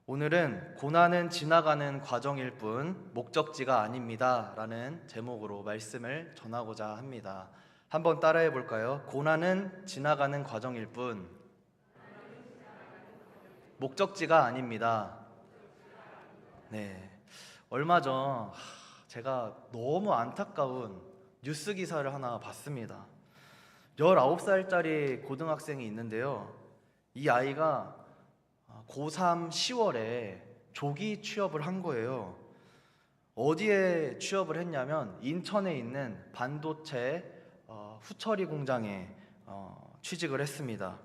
오늘은 고난은 지나가는 과정일 뿐 목적지가 아닙니다 라는 제목으로 말씀을 전하고자 합니다. 한번 따라해 볼까요? 고난은 지나가는 과정일 뿐 목적지가 아닙니다. 네, 얼마 전 제가 너무 안타까운 뉴스 기사를 하나 봤습니다. 19살짜리 고등학생이 있는데요. 이 아이가 고3 10월에 조기 취업을 한 거예요. 어디에 취업을 했냐면 인천에 있는 반도체 후처리 공장에 취직을 했습니다.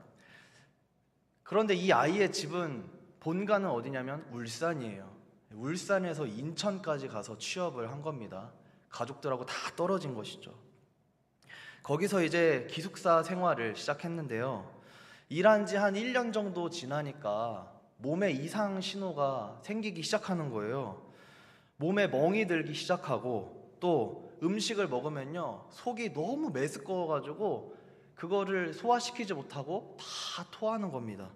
그런데 이 아이의 집은 본가는 어디냐면 울산이에요. 울산에서 인천까지 가서 취업을 한 겁니다. 가족들하고 다 떨어진 것이죠. 거기서 이제 기숙사 생활을 시작했는데요. 일한 지 한 1년 정도 지나니까 몸에 이상 신호가 생기기 시작하는 거예요. 몸에 멍이 들기 시작하고 또 음식을 먹으면요, 속이 너무 메스꺼워가지고 그거를 소화시키지 못하고 다 토하는 겁니다.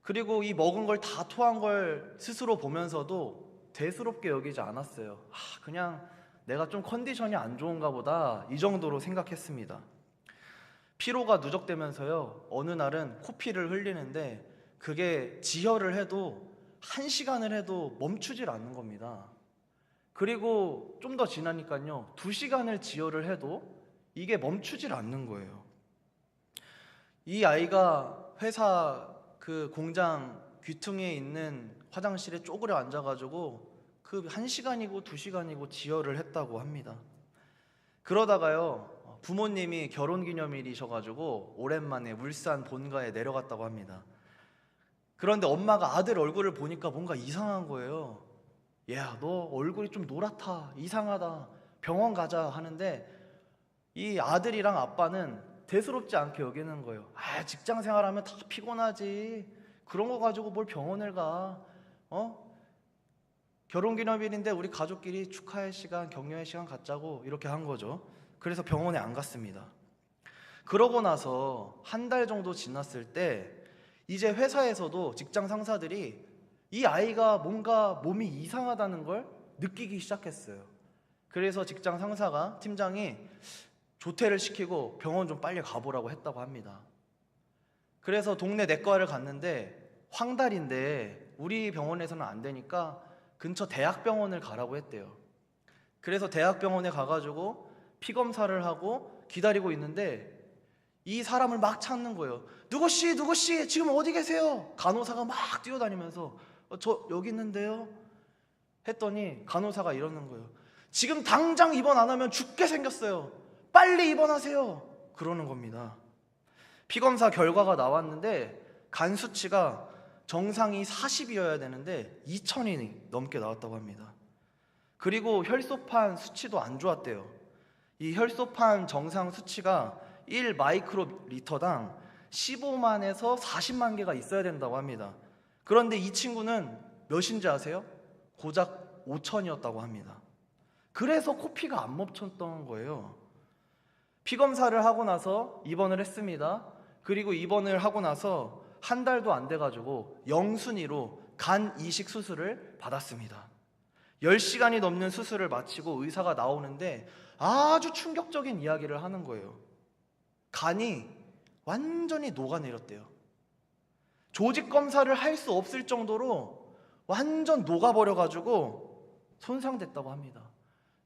그리고 이 먹은 걸 다 토한 걸 스스로 보면서도 대수롭게 여기지 않았어요. 그냥 내가 좀 컨디션이 안 좋은가 보다, 이 정도로 생각했습니다. 피로가 누적되면서요, 어느 날은 코피를 흘리는데 그게 지혈을 해도 1시간을 해도 멈추질 않는 겁니다. 그리고 좀 더 지나니까요, 2시간을 지혈을 해도 이게 멈추질 않는 거예요. 이 아이가 회사 그 공장 귀퉁이에 있는 화장실에 쪼그려 앉아가지고 그 1시간이고 2시간이고 지혈을 했다고 합니다. 그러다가요, 부모님이 결혼기념일이셔가지고 오랜만에 울산 본가에 내려갔다고 합니다. 그런데 엄마가 아들 얼굴을 보니까 뭔가 이상한 거예요. 야, 너 얼굴이 좀 노랗다, 이상하다, 병원 가자 하는데 이 아들이랑 아빠는 대수롭지 않게 여기는 거예요. 직장 생활하면 다 피곤하지, 그런 거 가지고 뭘 병원을 가, 결혼기념일인데 우리 가족끼리 축하의 시간, 격려의 시간 갖자고 이렇게 한 거죠. 그래서 병원에 안 갔습니다. 그러고 나서 한 달 정도 지났을 때 이제 회사에서도 직장 상사들이 이 아이가 뭔가 몸이 이상하다는 걸 느끼기 시작했어요. 그래서 직장 상사가, 팀장이 조퇴를 시키고 병원 좀 빨리 가보라고 했다고 합니다. 그래서 동네 내과를 갔는데 황달인데 우리 병원에서는 안 되니까 근처 대학병원을 가라고 했대요. 그래서 대학병원에 가가지고 피검사를 하고 기다리고 있는데 이 사람을 막 찾는 거예요. 누구씨 누구씨 지금 어디 계세요? 간호사가 막 뛰어다니면서 저 여기 있는데요 했더니 간호사가 이러는 거예요. 지금 당장 입원 안 하면 죽게 생겼어요. 빨리 입원하세요. 그러는 겁니다. 피검사 결과가 나왔는데 간 수치가 정상이 40이어야 되는데 2000이 넘게 나왔다고 합니다. 그리고 혈소판 수치도 안 좋았대요. 이 혈소판 정상 수치가 1 마이크로리터당 15만에서 40만 개가 있어야 된다고 합니다. 그런데 이 친구는 몇인지 아세요? 고작 5000이었다고 합니다. 그래서 코피가 안 멈췄던 거예요. 피검사를 하고 나서 입원을 했습니다. 그리고 입원을 하고 나서 한 달도 안 돼가지고 영순위로 간 이식 수술을 받았습니다. 10시간이 넘는 수술을 마치고 의사가 나오는데 아주 충격적인 이야기를 하는 거예요. 간이 완전히 녹아내렸대요. 조직 검사를 할 수 없을 정도로 완전 녹아버려가지고 손상됐다고 합니다.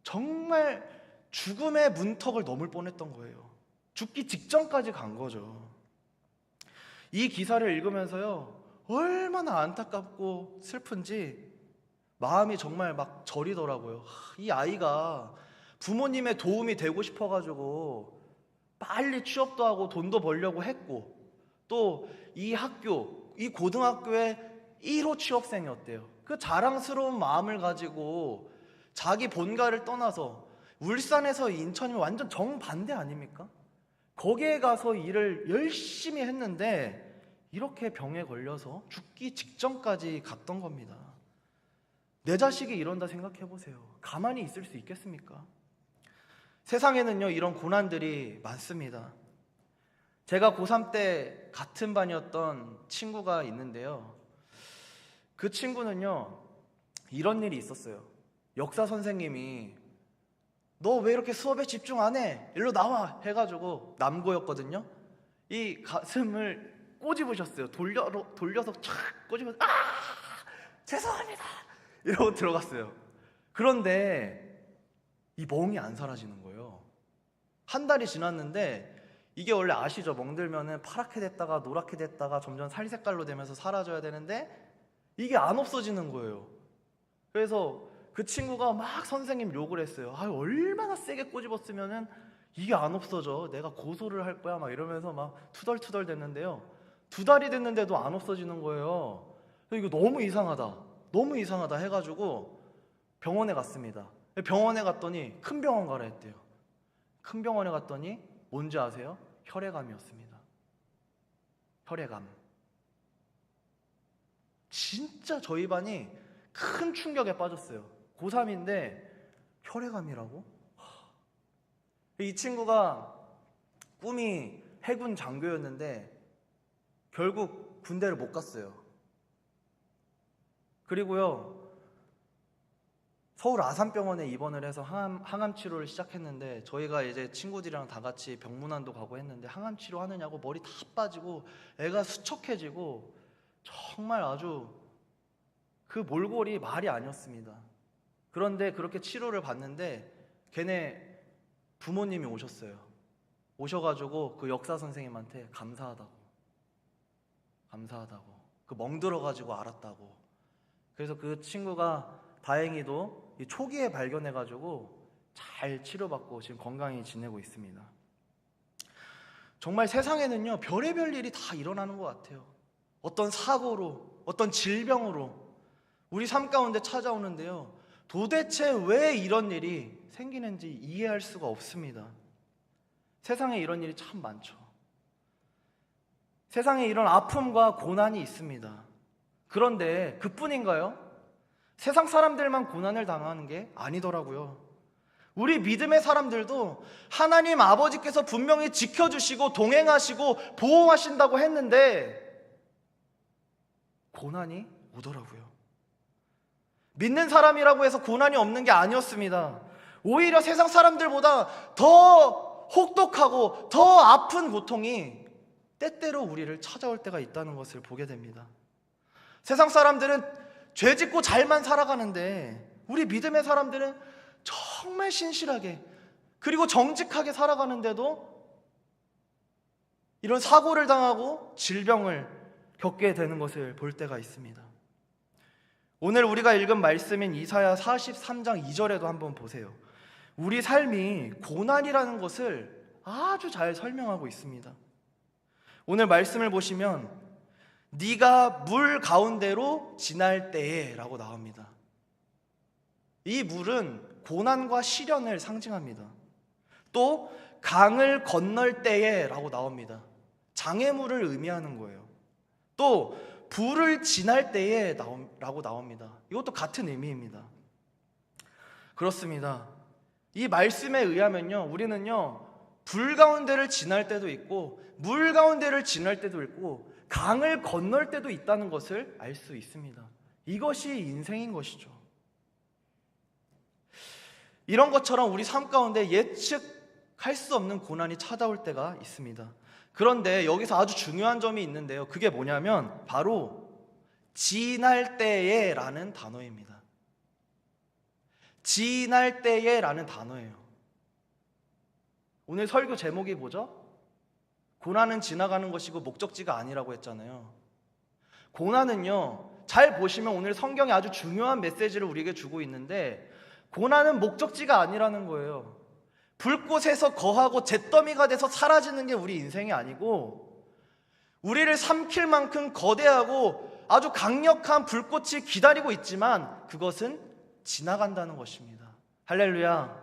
정말 죽음의 문턱을 넘을 뻔했던 거예요. 죽기 직전까지 간 거죠. 이 기사를 읽으면서요, 얼마나 안타깝고 슬픈지 마음이 정말 막 저리더라고요. 이 아이가 부모님의 도움이 되고 싶어가지고 빨리 취업도 하고 돈도 벌려고 했고, 또 이 학교, 이 고등학교의 1호 취업생이었대요. 그 자랑스러운 마음을 가지고 자기 본가를 떠나서 울산에서 인천이면 완전 정반대 아닙니까? 거기에 가서 일을 열심히 했는데 이렇게 병에 걸려서 죽기 직전까지 갔던 겁니다. 내 자식이 이런다 생각해 보세요. 가만히 있을 수 있겠습니까? 세상에는요, 이런 고난들이 많습니다. 제가 고3 때 같은 반이었던 친구가 있는데요, 그 친구는요, 이런 일이 있었어요. 역사 선생님이 너 왜 이렇게 수업에 집중 안 해? 일로 나와! 해가지고 남고였거든요. 이 가슴을 꼬집으셨어요. 돌려서 촥 꼬집어서 죄송합니다! 이러고 들어갔어요. 그런데 이 멍이 안 사라지는 거예요. 한 달이 지났는데 이게 원래 아시죠? 멍들면은 파랗게 됐다가 노랗게 됐다가 점점 살 색깔로 되면서 사라져야 되는데 이게 안 없어지는 거예요. 그래서 그 친구가 막 선생님 욕을 했어요. 얼마나 세게 꼬집었으면은 이게 안 없어져. 내가 고소를 할 거야. 막 이러면서 막 투덜투덜 됐는데요. 2달이 됐는데도 안 없어지는 거예요. 이거 너무 이상하다. 너무 이상하다 해가지고 병원에 갔습니다. 병원에 갔더니 큰 병원 가라 했대요. 큰 병원에 갔더니 뭔지 아세요? 혈액암이었습니다. 혈액암. 진짜 저희 반이 큰 충격에 빠졌어요. 고3인데 혈액암이라고? 이 친구가 꿈이 해군 장교였는데 결국 군대를 못 갔어요. 그리고요, 서울 아산병원에 입원을 해서 항암 치료를 시작했는데 저희가 이제 친구들이랑 다 같이 병문안도 가고 했는데 항암 치료하느냐고 머리 다 빠지고 애가 수척해지고 정말 아주 그 몰골이 말이 아니었습니다. 그런데 그렇게 치료를 받는데 걔네 부모님이 오셨어요. 오셔가지고 그 역사 선생님한테 감사하다고 그 멍들어가지고 알았다고. 그래서 그 친구가 다행히도 초기에 발견해가지고 잘 치료받고 지금 건강히 지내고 있습니다. 정말 세상에는요, 별의별 일이 다 일어나는 것 같아요. 어떤 사고로, 어떤 질병으로 우리 삶 가운데 찾아오는데요, 도대체 왜 이런 일이 생기는지 이해할 수가 없습니다. 세상에 이런 일이 참 많죠. 세상에 이런 아픔과 고난이 있습니다. 그런데 그뿐인가요? 세상 사람들만 고난을 당하는 게 아니더라고요. 우리 믿음의 사람들도 하나님 아버지께서 분명히 지켜주시고 동행하시고 보호하신다고 했는데 고난이 오더라고요. 믿는 사람이라고 해서 고난이 없는 게 아니었습니다. 오히려 세상 사람들보다 더 혹독하고 더 아픈 고통이 때때로 우리를 찾아올 때가 있다는 것을 보게 됩니다. 세상 사람들은 죄 짓고 잘만 살아가는데 우리 믿음의 사람들은 정말 신실하게 그리고 정직하게 살아가는데도 이런 사고를 당하고 질병을 겪게 되는 것을 볼 때가 있습니다. 오늘 우리가 읽은 말씀인 이사야 43장 2절에도 한번 보세요. 우리 삶이 고난이라는 것을 아주 잘 설명하고 있습니다. 오늘 말씀을 보시면 네가 물 가운데로 지날 때에 라고 나옵니다. 이 물은 고난과 시련을 상징합니다. 또 강을 건널 때에 라고 나옵니다. 장애물을 의미하는 거예요. 또 불을 지날 때에 라고 나옵니다. 이것도 같은 의미입니다. 그렇습니다. 이 말씀에 의하면요, 우리는요, 불 가운데를 지날 때도 있고 물 가운데를 지날 때도 있고 강을 건널 때도 있다는 것을 알 수 있습니다. 이것이 인생인 것이죠. 이런 것처럼 우리 삶 가운데 예측할 수 없는 고난이 찾아올 때가 있습니다. 그런데 여기서 아주 중요한 점이 있는데요, 그게 뭐냐면 바로 지날 때에 라는 단어입니다. 지날 때에 라는 단어예요. 오늘 설교 제목이 뭐죠? 고난은 지나가는 것이고 목적지가 아니라고 했잖아요. 고난은요, 잘 보시면 오늘 성경이 아주 중요한 메시지를 우리에게 주고 있는데 고난은 목적지가 아니라는 거예요. 불꽃에서 거하고 잿더미가 돼서 사라지는 게 우리 인생이 아니고 우리를 삼킬 만큼 거대하고 아주 강력한 불꽃이 기다리고 있지만 그것은 지나간다는 것입니다. 할렐루야.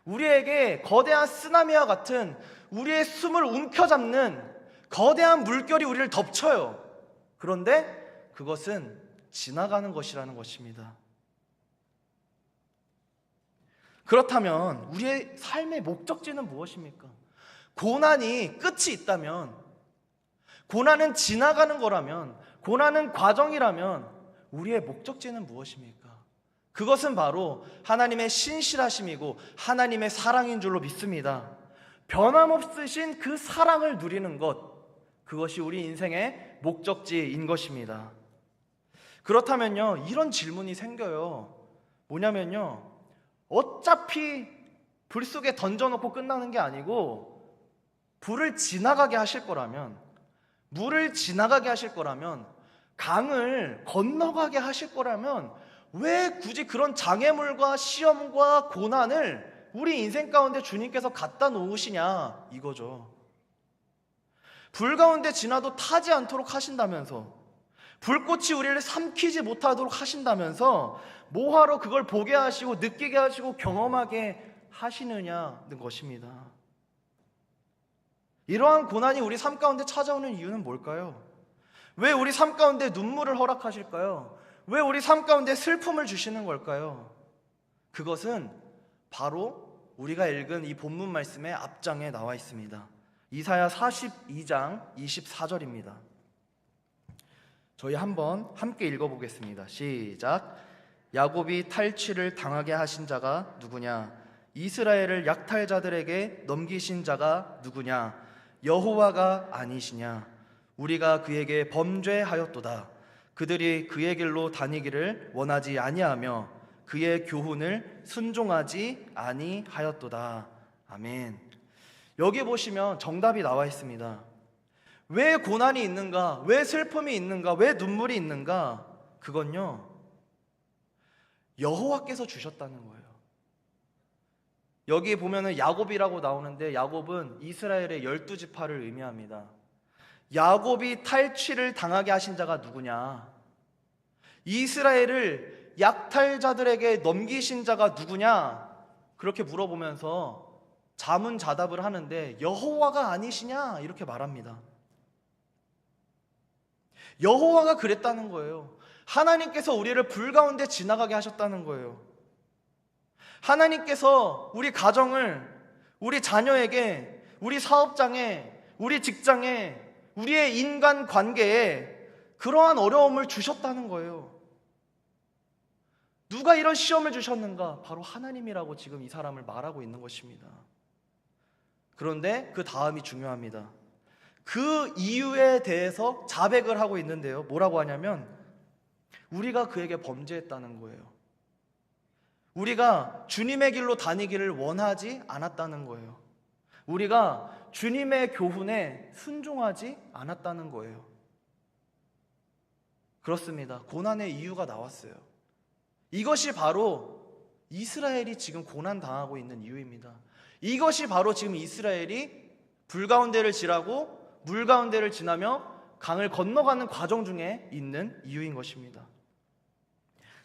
우리에게 거대한 쓰나미와 같은 우리의 숨을 움켜잡는 거대한 물결이 우리를 덮쳐요. 그런데 그것은 지나가는 것이라는 것입니다. 그렇다면 우리의 삶의 목적지는 무엇입니까? 고난이 끝이 있다면, 고난은 지나가는 거라면, 고난은 과정이라면 우리의 목적지는 무엇입니까? 그것은 바로 하나님의 신실하심이고 하나님의 사랑인 줄로 믿습니다. 변함없으신 그 사랑을 누리는 것, 그것이 우리 인생의 목적지인 것입니다. 그렇다면요, 이런 질문이 생겨요. 뭐냐면요, 어차피 불 속에 던져놓고 끝나는 게 아니고 불을 지나가게 하실 거라면, 물을 지나가게 하실 거라면, 강을 건너가게 하실 거라면 왜 굳이 그런 장애물과 시험과 고난을 우리 인생 가운데 주님께서 갖다 놓으시냐, 이거죠. 불 가운데 지나도 타지 않도록 하신다면서, 불꽃이 우리를 삼키지 못하도록 하신다면서 뭐하러 그걸 보게 하시고 느끼게 하시고 경험하게 하시느냐는 것입니다. 이러한 고난이 우리 삶 가운데 찾아오는 이유는 뭘까요? 왜 우리 삶 가운데 눈물을 허락하실까요? 왜 우리 삶 가운데 슬픔을 주시는 걸까요? 그것은 바로 우리가 읽은 이 본문 말씀의 앞장에 나와 있습니다. 이사야 42장 24절입니다. 저희 한번 함께 읽어보겠습니다. 시작. 야곱이 탈취를 당하게 하신 자가 누구냐? 이스라엘을 약탈자들에게 넘기신 자가 누구냐? 여호와가 아니시냐? 우리가 그에게 범죄하였도다. 그들이 그의 길로 다니기를 원하지 아니하며 그의 교훈을 순종하지 아니하였도다. 아멘. 여기 보시면 정답이 나와 있습니다. 왜 고난이 있는가? 왜 슬픔이 있는가? 왜 눈물이 있는가? 그건요, 여호와께서 주셨다는 거예요. 여기 보면은 야곱이라고 나오는데 야곱은 이스라엘의 12지파를 의미합니다. 야곱이 탈취를 당하게 하신 자가 누구냐? 이스라엘을 약탈자들에게 넘기신 자가 누구냐? 그렇게 물어보면서 자문자답을 하는데 여호와가 아니시냐? 이렇게 말합니다. 여호와가 그랬다는 거예요. 하나님께서 우리를 불 가운데 지나가게 하셨다는 거예요. 하나님께서 우리 가정을, 우리 자녀에게, 우리 사업장에, 우리 직장에, 우리의 인간 관계에 그러한 어려움을 주셨다는 거예요. 누가 이런 시험을 주셨는가? 바로 하나님이라고 지금 이 사람을 말하고 있는 것입니다. 그런데 그 다음이 중요합니다. 그 이유에 대해서 자백을 하고 있는데요, 뭐라고 하냐면 우리가 그에게 범죄했다는 거예요. 우리가 주님의 길로 다니기를 원하지 않았다는 거예요. 우리가 주님의 교훈에 순종하지 않았다는 거예요. 그렇습니다. 고난의 이유가 나왔어요. 이것이 바로 이스라엘이 지금 고난당하고 있는 이유입니다. 이것이 바로 지금 이스라엘이 불 가운데를 지나고 물 가운데를 지나며 강을 건너가는 과정 중에 있는 이유인 것입니다.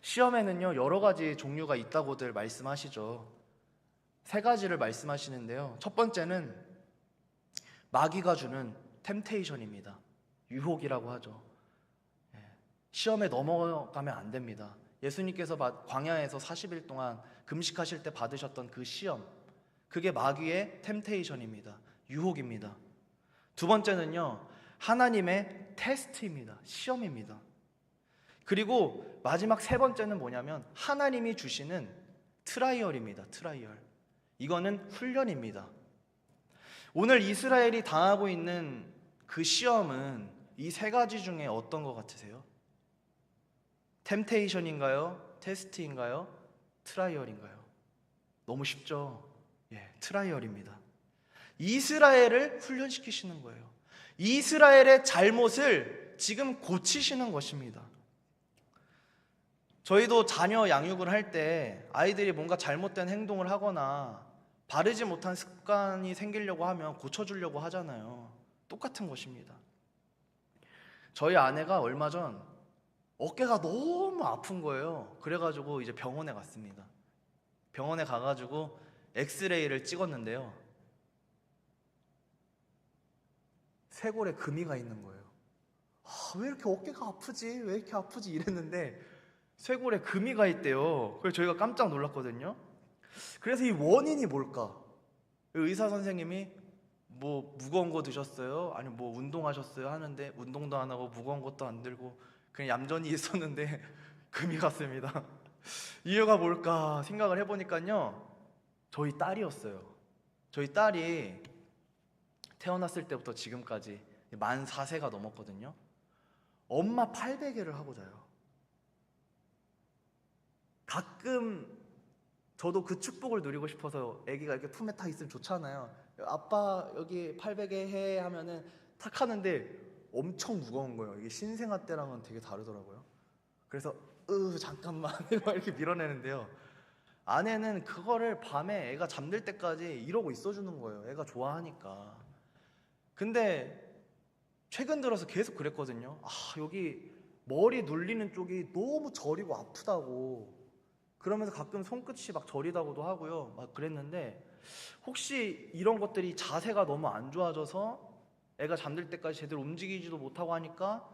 시험에는요, 여러 가지 종류가 있다고들 말씀하시죠. 3가지를 말씀하시는데요, 첫 번째는 마귀가 주는 템테이션입니다. 유혹이라고 하죠. 시험에 넘어가면 안 됩니다. 예수님께서 광야에서 40일 동안 금식하실 때 받으셨던 그 시험, 그게 마귀의 템테이션입니다. 유혹입니다. 두 번째는요, 하나님의 테스트입니다. 시험입니다. 그리고 마지막 3번째는 뭐냐면 하나님이 주시는 트라이얼입니다. 트라이얼. 이거는 훈련입니다. 오늘 이스라엘이 당하고 있는 그 시험은 이 3가지 중에 어떤 것 같으세요? 템테이션인가요? 테스트인가요? 트라이얼인가요? 너무 쉽죠? 트라이얼입니다. 이스라엘을 훈련시키시는 거예요. 이스라엘의 잘못을 지금 고치시는 것입니다. 저희도 자녀 양육을 할 때 아이들이 뭔가 잘못된 행동을 하거나 바르지 못한 습관이 생기려고 하면 고쳐주려고 하잖아요. 똑같은 것입니다. 저희 아내가 얼마 전 어깨가 너무 아픈 거예요. 그래가지고 이제 병원에 갔습니다. 병원에 가가지고 엑스레이를 찍었는데요, 쇄골에 금이가 있는 거예요. 왜 이렇게 어깨가 아프지? 왜 이렇게 아프지? 이랬는데 쇄골에 금이가 있대요. 그래서 저희가 깜짝 놀랐거든요. 그래서 이 원인이 뭘까? 의사 선생님이 뭐 무거운 거 드셨어요? 아니면 뭐 운동하셨어요? 하는데 운동도 안 하고 무거운 것도 안 들고 그냥 얌전히 있었는데 금이 갔습니다. 이유가 뭘까 생각을 해보니까요, 저희 딸이었어요. 저희 딸이 태어났을 때부터 지금까지 만 4세가 넘었거든요. 엄마 팔베개를 하고 자요. 가끔 저도 그 축복을 누리고 싶어서 아기가 이렇게 품에 탁 있으면 좋잖아요. 아빠 여기 팔베개 해 하면은 탁 하는데 엄청 무거운 거예요. 이게 신생아 때랑은 되게 다르더라고요. 그래서 잠깐만 막 이렇게 밀어내는데요, 아내는 그거를 밤에 애가 잠들 때까지 이러고 있어주는 거예요. 애가 좋아하니까. 근데 최근 들어서 계속 그랬거든요. 여기 머리 눌리는 쪽이 너무 저리고 아프다고, 그러면서 가끔 손끝이 막 저리다고도 하고요, 막 그랬는데, 혹시 이런 것들이 자세가 너무 안 좋아져서 애가 잠들 때까지 제대로 움직이지도 못하고 하니까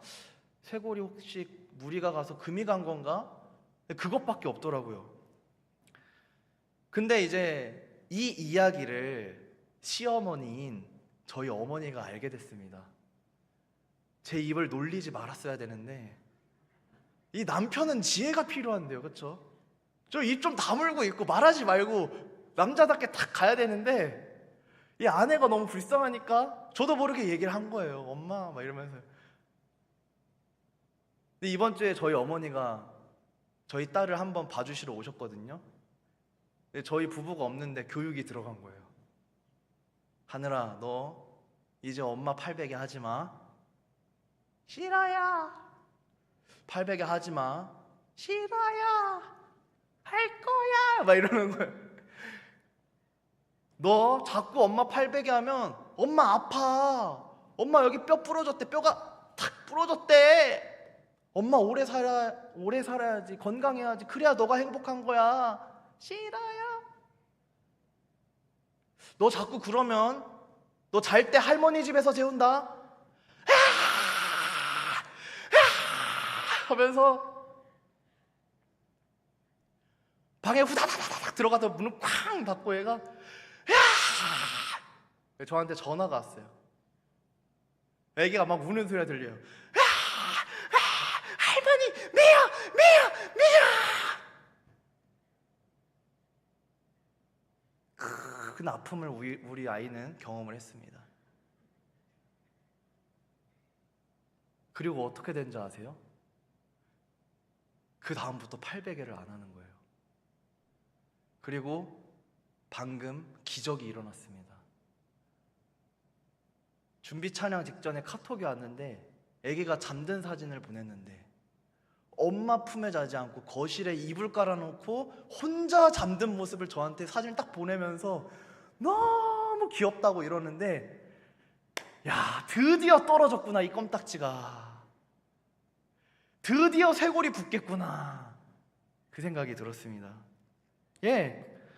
쇄골이 혹시 무리가 가서 금이 간 건가? 그것밖에 없더라고요. 근데 이제 이 이야기를 시어머니인 저희 어머니가 알게 됐습니다. 제 입을 놀리지 말았어야 되는데, 이 남편은 지혜가 필요한데요, 그렇죠? 저 입 좀 다물고 있고 말하지 말고 남자답게 탁 가야 되는데, 이 아내가 너무 불쌍하니까 저도 모르게 얘기를 한 거예요. 엄마 막 이러면서. 근데 이번 주에 저희 어머니가 저희 딸을 한번 봐주시러 오셨거든요. 근데 저희 부부가 없는데 교육이 들어간 거예요. 하늘아, 너 이제 엄마 팔베개 하지 마. 싫어요. 팔베개 하지 마. 싫어요. 할 거야. 막 이러는 거예요. 너 자꾸 엄마 팔베개 하면 엄마 아파. 엄마 여기 뼈 부러졌대. 뼈가 탁 부러졌대. 엄마 오래 살아야지. 건강해야지. 그래야 너가 행복한 거야. 싫어요. 너 자꾸 그러면 너 잘 때 할머니 집에서 재운다. 하면서 방에 후다다다닥 들어가서 문을 쾅 닫고 얘가 저한테 전화가 왔어요. 애기가 막 우는 소리가 들려요. 할머니 미워. 큰 아픔을 우리 아이는 경험을 했습니다. 그리고 어떻게 된지 아세요? 그 다음부터 팔베개를 안 하는 거예요. 그리고 방금 기적이 일어났습니다. 준비 찬양 직전에 카톡이 왔는데, 아기가 잠든 사진을 보냈는데 엄마 품에 자지 않고 거실에 이불 깔아놓고 혼자 잠든 모습을 저한테 사진을 딱 보내면서 너무 귀엽다고 이러는데, 야, 드디어 떨어졌구나 이 껌딱지가. 드디어 쇄골이 붙겠구나, 그 생각이 들었습니다.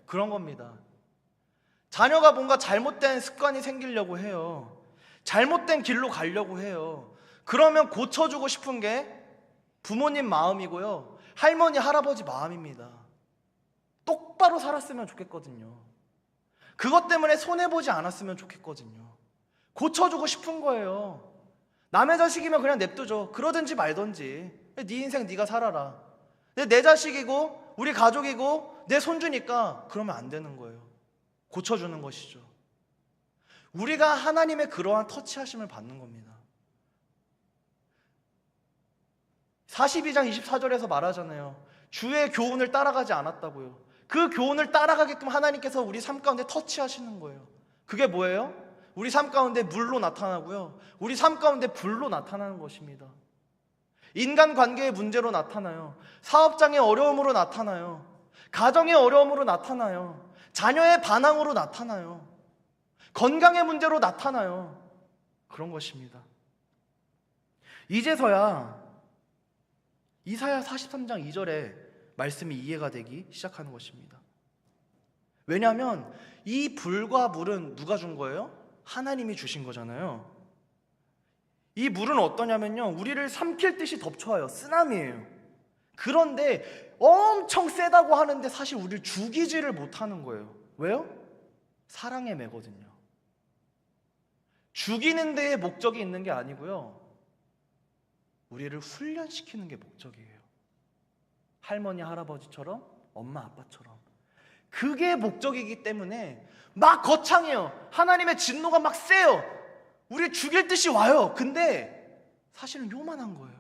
그런 겁니다. 자녀가 뭔가 잘못된 습관이 생기려고 해요. 잘못된 길로 가려고 해요. 그러면 고쳐주고 싶은 게 부모님 마음이고요, 할머니 할아버지 마음입니다. 똑바로 살았으면 좋겠거든요. 그것 때문에 손해보지 않았으면 좋겠거든요. 고쳐주고 싶은 거예요. 남의 자식이면 그냥 냅두죠. 그러든지 말든지 네 인생 네가 살아라. 근데 내 자식이고 우리 가족이고 내 손주니까 그러면 안 되는 거예요. 고쳐주는 것이죠. 우리가 하나님의 그러한 터치하심을 받는 겁니다. 42장 24절에서 말하잖아요. 주의 교훈을 따라가지 않았다고요. 그 교훈을 따라가게끔 하나님께서 우리 삶 가운데 터치하시는 거예요. 그게 뭐예요? 우리 삶 가운데 물로 나타나고요, 우리 삶 가운데 불로 나타나는 것입니다. 인간관계의 문제로 나타나요. 사업장의 어려움으로 나타나요. 가정의 어려움으로 나타나요. 자녀의 반항으로 나타나요. 건강의 문제로 나타나요. 그런 것입니다. 이제서야 이사야 43장 2절에 말씀이 이해가 되기 시작하는 것입니다. 왜냐하면 이 불과 물은 누가 준 거예요? 하나님이 주신 거잖아요. 이 물은 어떠냐면요, 우리를 삼킬 듯이 덮쳐와요. 쓰나미예요. 그런데 엄청 세다고 하는데 사실 우리를 죽이지를 못하는 거예요. 왜요? 사랑의 매거든요. 죽이는 데에 목적이 있는 게 아니고요, 우리를 훈련시키는 게 목적이에요. 할머니, 할아버지처럼, 엄마, 아빠처럼. 그게 목적이기 때문에 막 거창해요. 하나님의 진노가 막 세요. 우리 죽일 듯이 와요. 근데 사실은 요만한 거예요.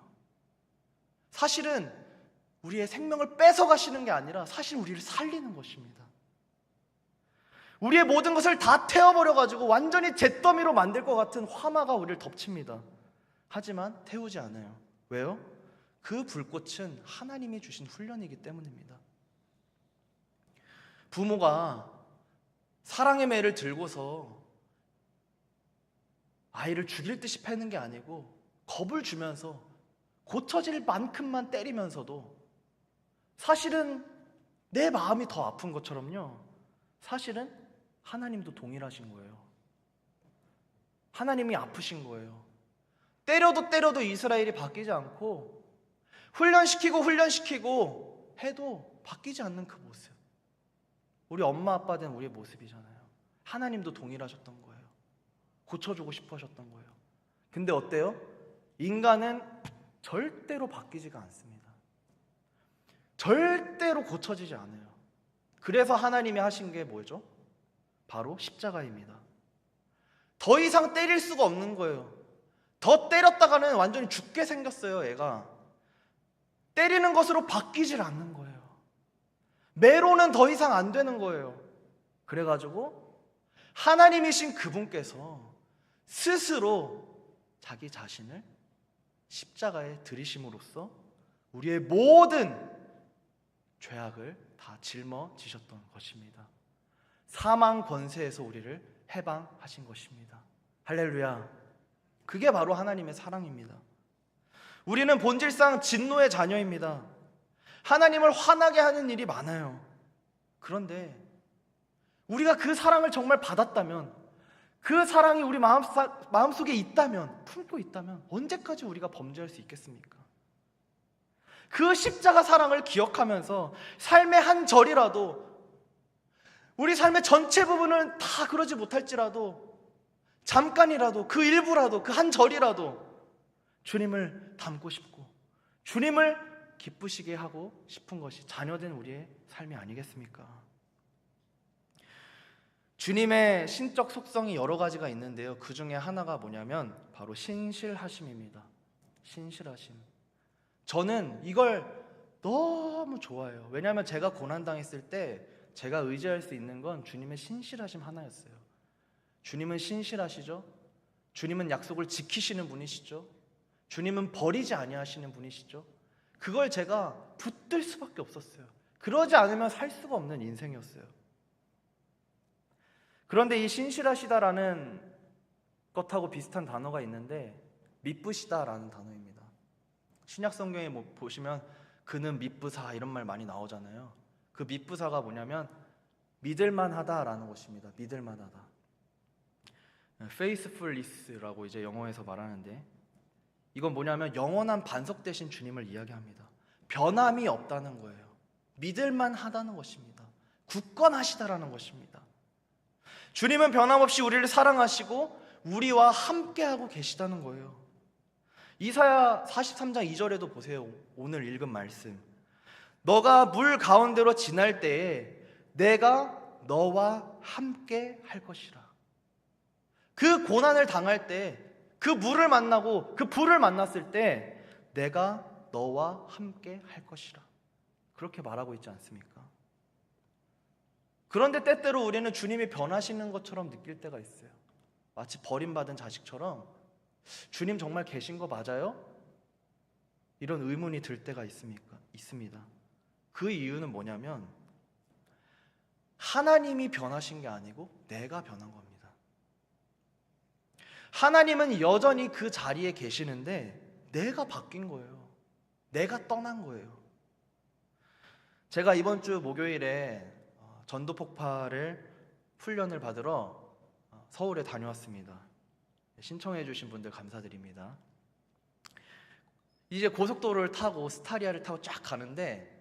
사실은 우리의 생명을 뺏어가시는 게 아니라 사실 우리를 살리는 것입니다. 우리의 모든 것을 다 태워버려가지고 완전히 잿더미로 만들 것 같은 화마가 우리를 덮칩니다. 하지만 태우지 않아요. 왜요? 그 불꽃은 하나님이 주신 훈련이기 때문입니다. 부모가 사랑의 매를 들고서 아이를 죽일 듯이 패는 게 아니고 겁을 주면서 고쳐질 만큼만 때리면서도 사실은 내 마음이 더 아픈 것처럼요, 사실은 하나님도 동일하신 거예요. 하나님이 아프신 거예요. 때려도 이스라엘이 바뀌지 않고 훈련시키고 해도 바뀌지 않는 그 모습, 우리 엄마 아빠 된 우리의 모습이잖아요. 하나님도 동일하셨던 거예요. 고쳐주고 싶어 하셨던 거예요. 근데 어때요? 인간은 절대로 바뀌지가 않습니다. 절대로 고쳐지지 않아요. 그래서 하나님이 하신 게 뭐죠? 바로 십자가입니다. 더 이상 때릴 수가 없는 거예요. 더 때렸다가는 완전히 죽게 생겼어요. 애가 때리는 것으로 바뀌질 않는 거예요. 매로는 더 이상 안 되는 거예요. 그래가지고 하나님이신 그분께서 스스로 자기 자신을 십자가에 들이심으로써 우리의 모든 죄악을 다 짊어지셨던 것입니다. 사망 권세에서 우리를 해방하신 것입니다. 할렐루야. 그게 바로 하나님의 사랑입니다. 우리는 본질상 진노의 자녀입니다. 하나님을 화나게 하는 일이 많아요. 그런데 우리가 그 사랑을 정말 받았다면, 그 사랑이 우리 마음속에 있다면, 품고 있다면 언제까지 우리가 범죄할 수 있겠습니까? 그 십자가 사랑을 기억하면서 삶의 한 절이라도, 우리 삶의 전체 부분은 다 그러지 못할지라도 잠깐이라도, 그 일부라도, 그 한 절이라도 주님을 닮고 싶고 주님을 기쁘시게 하고 싶은 것이 자녀된 우리의 삶이 아니겠습니까? 주님의 신적 속성이 여러 가지가 있는데요, 그 중에 하나가 뭐냐면 바로 신실하심입니다. 신실하심. 저는 이걸 너무 좋아해요. 왜냐하면 제가 고난당했을 때 제가 의지할 수 있는 건 주님의 신실하심 하나였어요. 주님은 신실하시죠. 주님은 약속을 지키시는 분이시죠. 주님은 버리지 아니하시는 분이시죠. 그걸 제가 붙들 수밖에 없었어요. 그러지 않으면 살 수가 없는 인생이었어요. 그런데 이 신실하시다라는 것하고 비슷한 단어가 있는데 미쁘시다라는 단어입니다. 신약 성경에 보시면 그는 미쁘사 이런 말 많이 나오잖아요. 그 미쁘사가 뭐냐면 믿을만하다라는 것입니다. 믿을만하다. faithfulness라고 이제 영어에서 말하는데, 이건 뭐냐면 영원한 반석 되신 주님을 이야기합니다. 변함이 없다는 거예요. 믿을만하다는 것입니다. 굳건하시다라는 것입니다. 주님은 변함없이 우리를 사랑하시고 우리와 함께하고 계시다는 거예요. 이사야 43장 2절에도 보세요. 오늘 읽은 말씀. 너가 물 가운데로 지날 때에 내가 너와 함께 할 것이라. 그 고난을 당할 때, 그 물을 만나고 그 불을 만났을 때 내가 너와 함께 할 것이라, 그렇게 말하고 있지 않습니까? 그런데 때때로 우리는 주님이 변하시는 것처럼 느낄 때가 있어요. 마치 버림받은 자식처럼 주님 정말 계신 거 맞아요? 이런 의문이 들 때가 있습니다. 그 이유는 뭐냐면 하나님이 변하신 게 아니고 내가 변한 겁니다. 하나님은 여전히 그 자리에 계시는데 내가 바뀐 거예요. 내가 떠난 거예요. 제가 이번 주 목요일에 전도 폭발을 훈련을 받으러 서울에 다녀왔습니다. 신청해 주신 분들 감사드립니다. 이제 고속도로를 타고 스타리아를 타고 쫙 가는데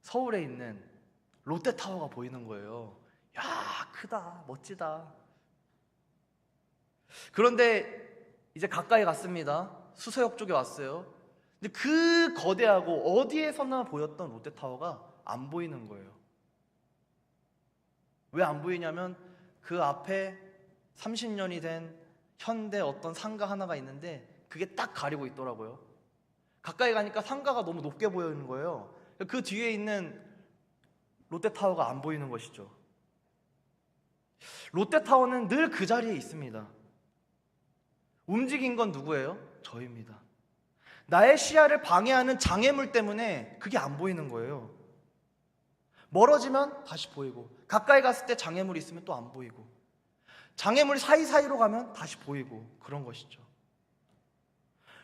서울에 있는 롯데타워가 보이는 거예요. 야, 크다, 멋지다. 그런데 이제 가까이 갔습니다. 수서역 쪽에 왔어요. 근데 그 거대하고 어디에서나 보였던 롯데타워가 안 보이는 거예요. 왜 안 보이냐면 그 앞에 30년이 된 현대 어떤 상가 하나가 있는데 그게 딱 가리고 있더라고요. 가까이 가니까 상가가 너무 높게 보이는 거예요. 그 뒤에 있는 롯데타워가 안 보이는 것이죠. 롯데타워는 늘 그 자리에 있습니다. 움직인 건 누구예요? 저입니다. 나의 시야를 방해하는 장애물 때문에 그게 안 보이는 거예요. 멀어지면 다시 보이고, 가까이 갔을 때 장애물이 있으면 또 안 보이고, 장애물 사이사이로 가면 다시 보이고, 그런 것이죠.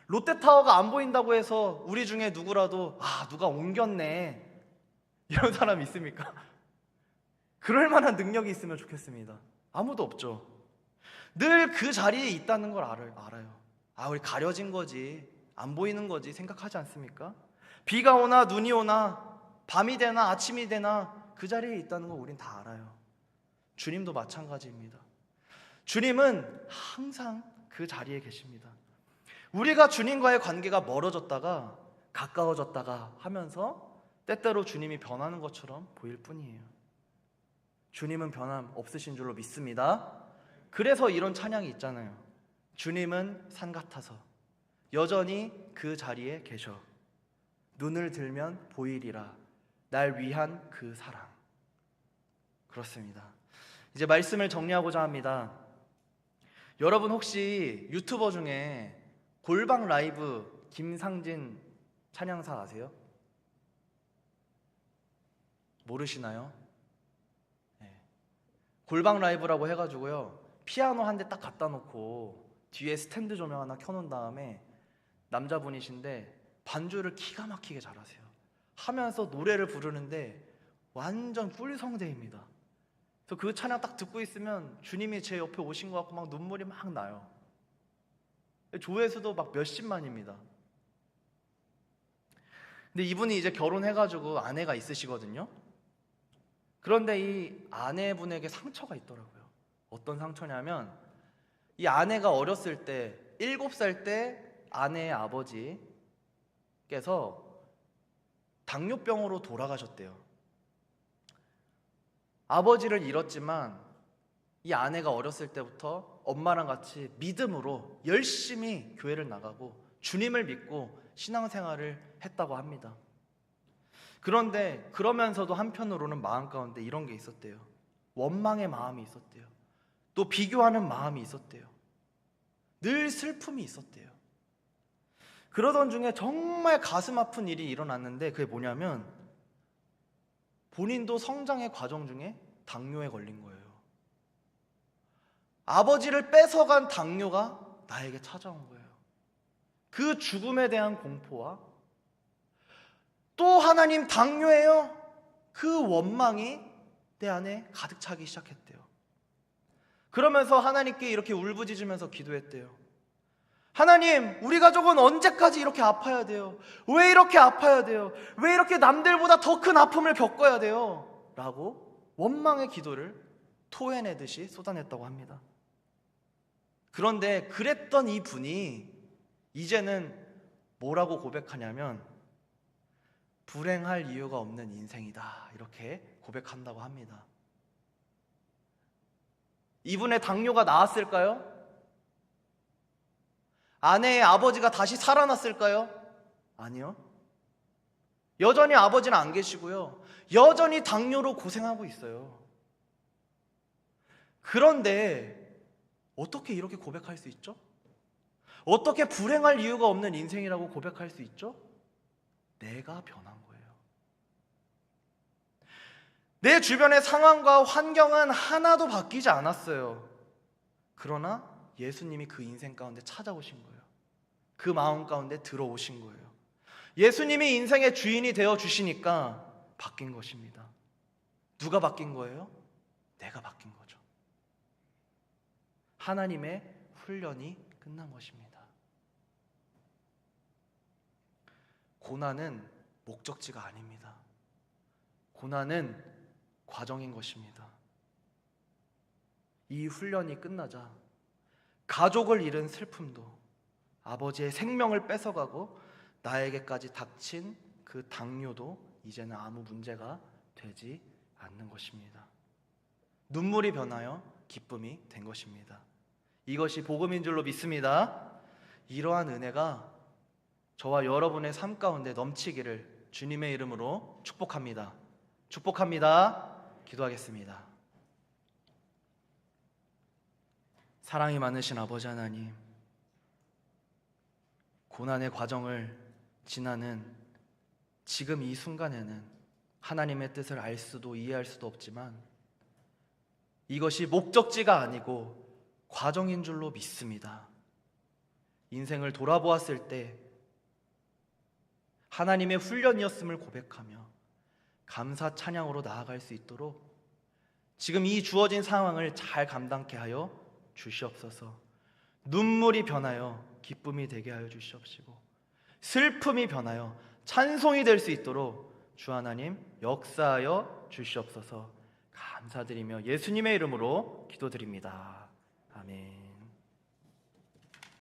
롯데타워가 안 보인다고 해서 우리 중에 누구라도 누가 옮겼네 이런 사람 있습니까? 그럴 만한 능력이 있으면 좋겠습니다. 아무도 없죠. 늘 그 자리에 있다는 걸 알아요. 우리 가려진 거지, 안 보이는 거지 생각하지 않습니까? 비가 오나 눈이 오나 밤이 되나 아침이 되나 그 자리에 있다는 걸 우린 다 알아요. 주님도 마찬가지입니다. 주님은 항상 그 자리에 계십니다. 우리가 주님과의 관계가 멀어졌다가 가까워졌다가 하면서 때때로 주님이 변하는 것처럼 보일 뿐이에요. 주님은 변함 없으신 줄로 믿습니다. 그래서 이런 찬양이 있잖아요. 주님은 산 같아서 여전히 그 자리에 계셔. 눈을 들면 보이리라 날 위한 그 사랑. 그렇습니다. 이제 말씀을 정리하고자 합니다. 여러분 혹시 유튜버 중에 골방 라이브 김상진 찬양사 아세요? 모르시나요? 네. 골방 라이브라고 해가지고요, 피아노 한 대 딱 갖다 놓고 뒤에 스탠드 조명 하나 켜놓은 다음에 남자분이신데 반주를 기가 막히게 잘하세요. 하면서 노래를 부르는데 완전 꿀성대입니다. 그래서 그 찬양 딱 듣고 있으면 주님이 제 옆에 오신 것 같고 막 눈물이 막 나요. 조회수도 막 몇십만입니다. 근데 이분이 이제 결혼해가지고 아내가 있으시거든요. 그런데 이 아내분에게 상처가 있더라고요. 어떤 상처냐면 이 아내가 어렸을 때 7살 때 아내의 아버지께서 당뇨병으로 돌아가셨대요. 아버지를 잃었지만 이 아내가 어렸을 때부터 엄마랑 같이 믿음으로 열심히 교회를 나가고 주님을 믿고 신앙생활을 했다고 합니다. 그런데 그러면서도 한편으로는 마음 가운데 이런 게 있었대요. 원망의 마음이 있었대요. 또 비교하는 마음이 있었대요. 늘 슬픔이 있었대요. 그러던 중에 정말 가슴 아픈 일이 일어났는데 그게 뭐냐면 본인도 성장의 과정 중에 당뇨에 걸린 거예요. 아버지를 뺏어간 당뇨가 나에게 찾아온 거예요. 그 죽음에 대한 공포와 또 하나님 당뇨예요? 그 원망이 내 안에 가득 차기 시작했대요. 그러면서 하나님께 이렇게 울부짖으면서 기도했대요. 하나님, 우리 가족은 언제까지 이렇게 아파야 돼요? 왜 이렇게 아파야 돼요? 왜 이렇게 남들보다 더 큰 아픔을 겪어야 돼요? 라고 원망의 기도를 토해내듯이 쏟아냈다고 합니다. 그런데 그랬던 이 분이 이제는 뭐라고 고백하냐면 불행할 이유가 없는 인생이다, 이렇게 고백한다고 합니다. 이분의 당뇨가 나았을까요? 아내의 아버지가 다시 살아났을까요? 아니요. 여전히 아버지는 안 계시고요, 여전히 당뇨로 고생하고 있어요. 그런데 어떻게 이렇게 고백할 수 있죠? 어떻게 불행할 이유가 없는 인생이라고 고백할 수 있죠? 내가 변한 거예요. 내 주변의 상황과 환경은 하나도 바뀌지 않았어요. 그러나 예수님이 그 인생 가운데 찾아오신 거예요. 그 마음 가운데 들어오신 거예요. 예수님이 인생의 주인이 되어 주시니까 바뀐 것입니다. 누가 바뀐 거예요? 내가 바뀐 거죠. 하나님의 훈련이 끝난 것입니다. 고난은 목적지가 아닙니다. 고난은 과정인 것입니다. 이 훈련이 끝나자 가족을 잃은 슬픔도, 아버지의 생명을 뺏어가고 나에게까지 닥친 그 당뇨도 이제는 아무 문제가 되지 않는 것입니다. 눈물이 변하여 기쁨이 된 것입니다. 이것이 복음인 줄로 믿습니다. 이러한 은혜가 저와 여러분의 삶 가운데 넘치기를 주님의 이름으로 축복합니다. 축복합니다. 기도하겠습니다. 사랑이 많으신 아버지 하나님, 고난의 과정을 지나는 지금 이 순간에는 하나님의 뜻을 알 수도 이해할 수도 없지만 이것이 목적지가 아니고 과정인 줄로 믿습니다. 인생을 돌아보았을 때 하나님의 훈련이었음을 고백하며 감사 찬양으로 나아갈 수 있도록 지금 이 주어진 상황을 잘 감당케 하여 주시옵소서. 눈물이 변하여 기쁨이 되게 하여 주시옵시고 슬픔이 변하여 찬송이 될 수 있도록 주 하나님 역사하여 주시옵소서. 감사드리며 예수님의 이름으로 기도드립니다. 아멘.